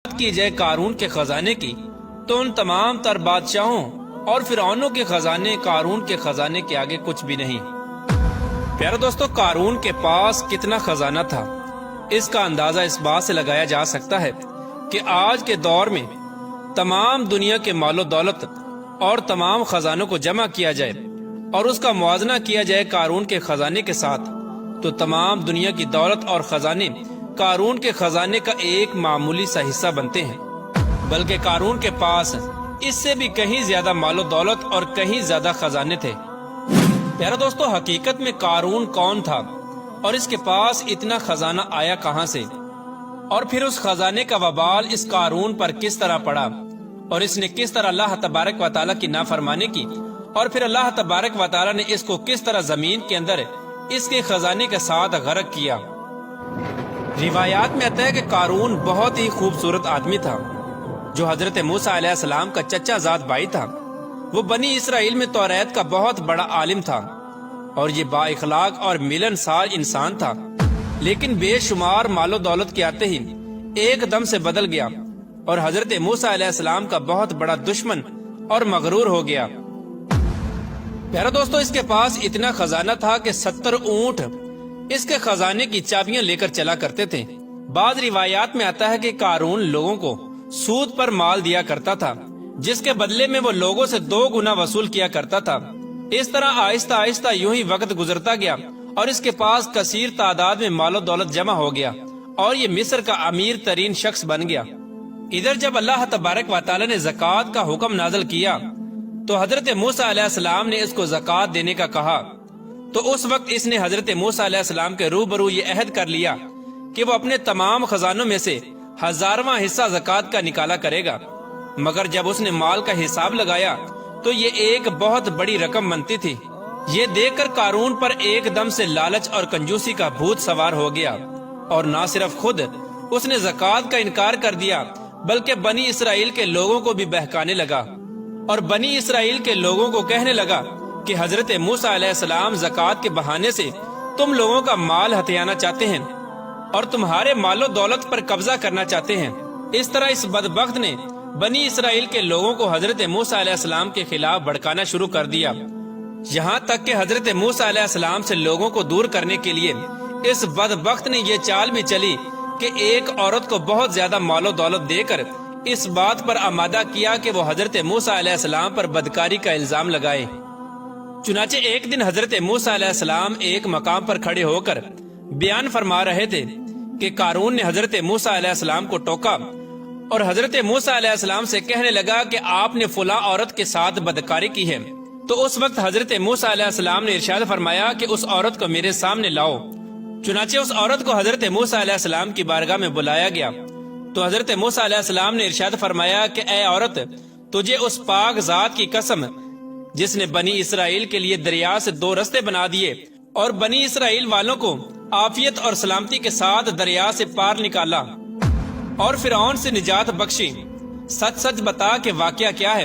کی جائے قارون کے خزانے کی تو ان تمام تر بادشاہوں اور فرعونوں کے خزانے قارون کے خزانے کے آگے کچھ بھی نہیں۔ پیارے دوستو، قارون کے پاس کتنا خزانہ تھا اس کا اندازہ اس بات سے لگایا جا سکتا ہے کہ آج کے دور میں تمام دنیا کے مال و دولت اور تمام خزانوں کو جمع کیا جائے اور اس کا موازنہ کیا جائے قارون کے خزانے کے ساتھ تو تمام دنیا کی دولت اور خزانے قارون کے خزانے کا ایک معمولی سا حصہ بنتے ہیں، بلکہ قارون کے پاس اس سے بھی کہیں زیادہ مال و دولت اور کہیں زیادہ خزانے تھے۔ پیارے دوستو، حقیقت میں قارون کون تھا اور اس کے پاس اتنا خزانہ آیا کہاں سے، اور پھر اس خزانے کا وبال اس قارون پر کس طرح پڑا اور اس نے کس طرح اللہ تبارک و تعالیٰ کی نافرمانی کی، اور پھر اللہ تبارک و تعالیٰ نے اس کو کس طرح زمین کے اندر اس کے خزانے کے ساتھ غرق کیا۔ روایات میں آتا ہے کہ قارون بہت ہی خوبصورت آدمی تھا جو حضرت موسیٰ علیہ السلام کا چچا زاد بھائی تھا۔ وہ بنی اسرائیل میں توریت کا بہت بڑا عالم تھا اور یہ با اخلاق اور ملنسار انسان تھا، لیکن بے شمار مال و دولت کے آتے ہی ایک دم سے بدل گیا اور حضرت موسیٰ علیہ السلام کا بہت بڑا دشمن اور مغرور ہو گیا۔ پیارے دوستو، اس کے پاس اتنا خزانہ تھا کہ 70 اونٹ اس کے خزانے کی چابیاں لے کر چلا کرتے تھے۔ بعض روایات میں آتا ہے کہ قارون لوگوں کو سود پر مال دیا کرتا تھا، جس کے بدلے میں وہ لوگوں سے 2 گنا وصول کیا کرتا تھا۔ اس طرح آہستہ آہستہ یوں ہی وقت گزرتا گیا اور اس کے پاس کثیر تعداد میں مال و دولت جمع ہو گیا اور یہ مصر کا امیر ترین شخص بن گیا۔ ادھر جب اللہ تبارک و تعالی نے زکوٰۃ کا حکم نازل کیا تو حضرت موسیٰ علیہ السلام نے اس کو زکوٰۃ دینے کا کہا، تو اس وقت اس نے حضرت موسیٰ علیہ السلام کے روبرو یہ عہد کر لیا کہ وہ اپنے تمام خزانوں میں سے 1000واں حصہ زکوٰۃ کا نکالا کرے گا۔ مگر جب اس نے مال کا حساب لگایا تو یہ ایک بہت بڑی رقم بنتی تھی۔ یہ دیکھ کر قارون پر ایک دم سے لالچ اور کنجوسی کا بھوت سوار ہو گیا اور نہ صرف خود اس نے زکوٰۃ کا انکار کر دیا بلکہ بنی اسرائیل کے لوگوں کو بھی بہکانے لگا اور بنی اسرائیل کے لوگوں کو کہنے لگا کہ حضرت موسیٰ علیہ السلام زکوٰۃ کے بہانے سے تم لوگوں کا مال ہتھیانا چاہتے ہیں اور تمہارے مال و دولت پر قبضہ کرنا چاہتے ہیں۔ اس طرح اس بدبخت نے بنی اسرائیل کے لوگوں کو حضرت موسیٰ علیہ السلام کے خلاف بھڑکانا شروع کر دیا، یہاں تک کہ حضرت موسیٰ علیہ السلام سے لوگوں کو دور کرنے کے لیے اس بدبخت نے یہ چال بھی چلی کہ ایک عورت کو بہت زیادہ مال و دولت دے کر اس بات پر آمادہ کیا کہ وہ حضرت موسیٰ علیہ السلام پر بدکاری کا الزام لگائے۔ چنانچہ ایک دن حضرت موسیٰ علیہ السلام ایک مقام پر کھڑے ہو کر بیان فرما رہے تھے کہ قارون نے حضرت موسیٰ علیہ السلام کو ٹوکا اور حضرت موسیٰ علیہ السلام سے کہنے لگا کہ آپ نے فلاں عورت کے ساتھ بدکاری کی ہے۔ تو اس وقت حضرت موسیٰ علیہ السلام نے ارشاد فرمایا کہ اس عورت کو میرے سامنے لاؤ۔ چنانچہ اس عورت کو حضرت موسیٰ علیہ السلام کی بارگاہ میں بلایا گیا تو حضرت موسیٰ علیہ السلام نے ارشاد فرمایا کہ اے عورت، تجھے اس پاک ذات کی قسم جس نے بنی اسرائیل کے لیے دریا سے 2 رستے بنا دیے اور بنی اسرائیل والوں کو عافیت اور سلامتی کے ساتھ دریا سے پار نکالا اور فرعون سے نجات بخشی، سچ سچ بتا کہ واقعہ کیا ہے۔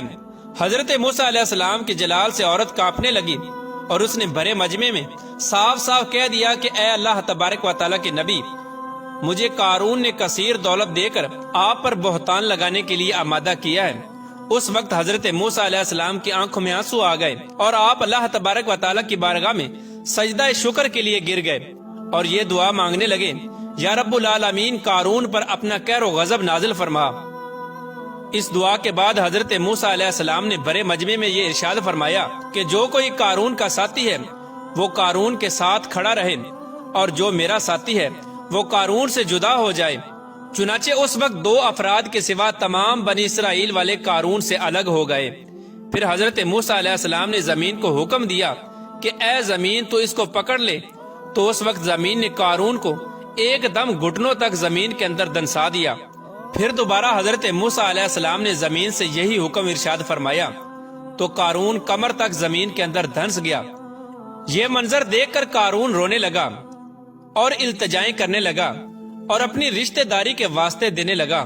حضرت موسیٰ علیہ السلام کے جلال سے عورت کانپنے لگی اور اس نے بھرے مجمع میں صاف صاف کہہ دیا کہ اے اللہ تبارک و تعالیٰ کے نبی، مجھے قارون نے کثیر دولت دے کر آپ پر بہتان لگانے کے لیے آمادہ کیا ہے۔ اس وقت حضرت موسیٰ علیہ السلام کی آنکھوں میں آنسو آ گئے اور آپ اللہ تبارک و تعالیٰ کی بارگاہ میں سجدہ شکر کے لیے گر گئے اور یہ دعا مانگنے لگے، یا رب العالمین، قارون پر اپنا قہر و غضب نازل فرما۔ اس دعا کے بعد حضرت موسیٰ علیہ السلام نے بڑے مجمع میں یہ ارشاد فرمایا کہ جو کوئی قارون کا ساتھی ہے وہ قارون کے ساتھ کھڑا رہے اور جو میرا ساتھی ہے وہ قارون سے جدا ہو جائے۔ چنانچہ اس وقت 2 افراد کے سوا تمام بنی اسرائیل والے قارون سے الگ ہو گئے۔ پھر حضرت موسیٰ علیہ السلام نے زمین کو حکم دیا کہ اے زمین تو اس کو پکڑ لے، تو اس وقت زمین نے قارون کو ایک دم گھٹنوں تک زمین کے اندر دنسا دیا۔ پھر دوبارہ حضرت موسیٰ علیہ السلام نے زمین سے یہی حکم ارشاد فرمایا تو قارون کمر تک زمین کے اندر دھنس گیا۔ یہ منظر دیکھ کر قارون رونے لگا اور التجائیں کرنے لگا اور اپنی رشتہ داری کے واسطے دینے لگا،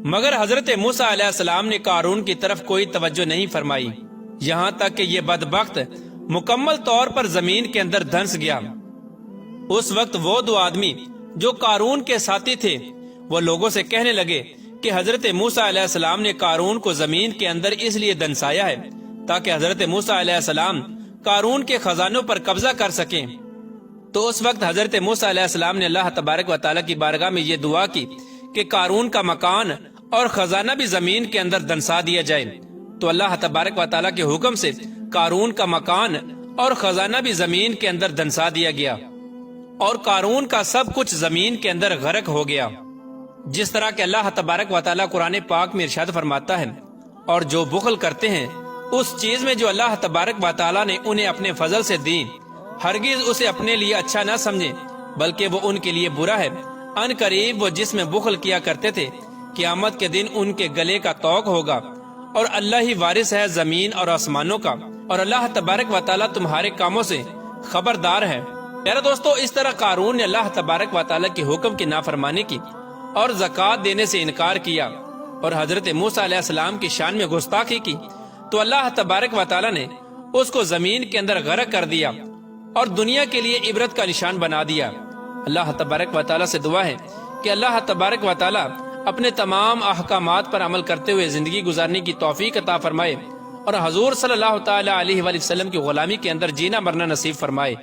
مگر حضرت موسیٰ علیہ السلام نے قارون کی طرف کوئی توجہ نہیں فرمائی، یہاں تک کہ یہ بدبخت مکمل طور پر زمین کے اندر دھنس گیا۔ اس وقت وہ 2 آدمی جو قارون کے ساتھی تھے وہ لوگوں سے کہنے لگے کہ حضرت موسیٰ علیہ السلام نے قارون کو زمین کے اندر اس لیے دنسایا ہے تاکہ حضرت موسیٰ علیہ السلام قارون کے خزانوں پر قبضہ کر سکیں۔ تو اس وقت حضرت موسیٰ علیہ السلام نے اللہ تبارک و تعالیٰ کی بارگاہ میں یہ دعا کی کہ قارون کا مکان اور خزانہ بھی زمین کے اندر دنسا دیا جائے۔ تو اللہ تبارک و تعالیٰ کے حکم سے قارون کا مکان اور خزانہ بھی زمین کے اندر دنسا دیا گیا اور قارون کا سب کچھ زمین کے اندر غرق ہو گیا۔ جس طرح کہ اللہ تبارک و تعالیٰ قرآن پاک میں ارشاد فرماتا ہے، اور جو بخل کرتے ہیں اس چیز میں جو اللہ تبارک و تعالیٰ نے انہیں اپنے فضل سے دی، ہرگز اسے اپنے لیے اچھا نہ سمجھے بلکہ وہ ان کے لیے برا ہے۔ ان قریب وہ جس میں بخل کیا کرتے تھے قیامت کے دن ان کے گلے کا طوق ہوگا، اور اللہ ہی وارث ہے زمین اور آسمانوں کا، اور اللہ تبارک و تعالیٰ تمہارے کاموں سے خبردار ہے۔ میرے دوستو، اس طرح قارون نے اللہ تبارک و تعالیٰ کے حکم کی نافرمانی کی اور زکوٰۃ دینے سے انکار کیا اور حضرت موسیٰ علیہ السلام کی شان میں گستاخی کی، تو اللہ تبارک و تعالیٰ نے اس کو زمین کے اندر غرق کر دیا اور دنیا کے لیے عبرت کا نشان بنا دیا۔ اللہ تبارک و تعالیٰ سے دعا ہے کہ اللہ تبارک و تعالیٰ اپنے تمام احکامات پر عمل کرتے ہوئے زندگی گزارنے کی توفیق عطا فرمائے اور حضور صلی اللہ تعالیٰ علیہ وآلہ وسلم کی غلامی کے اندر جینا مرنا نصیب فرمائے۔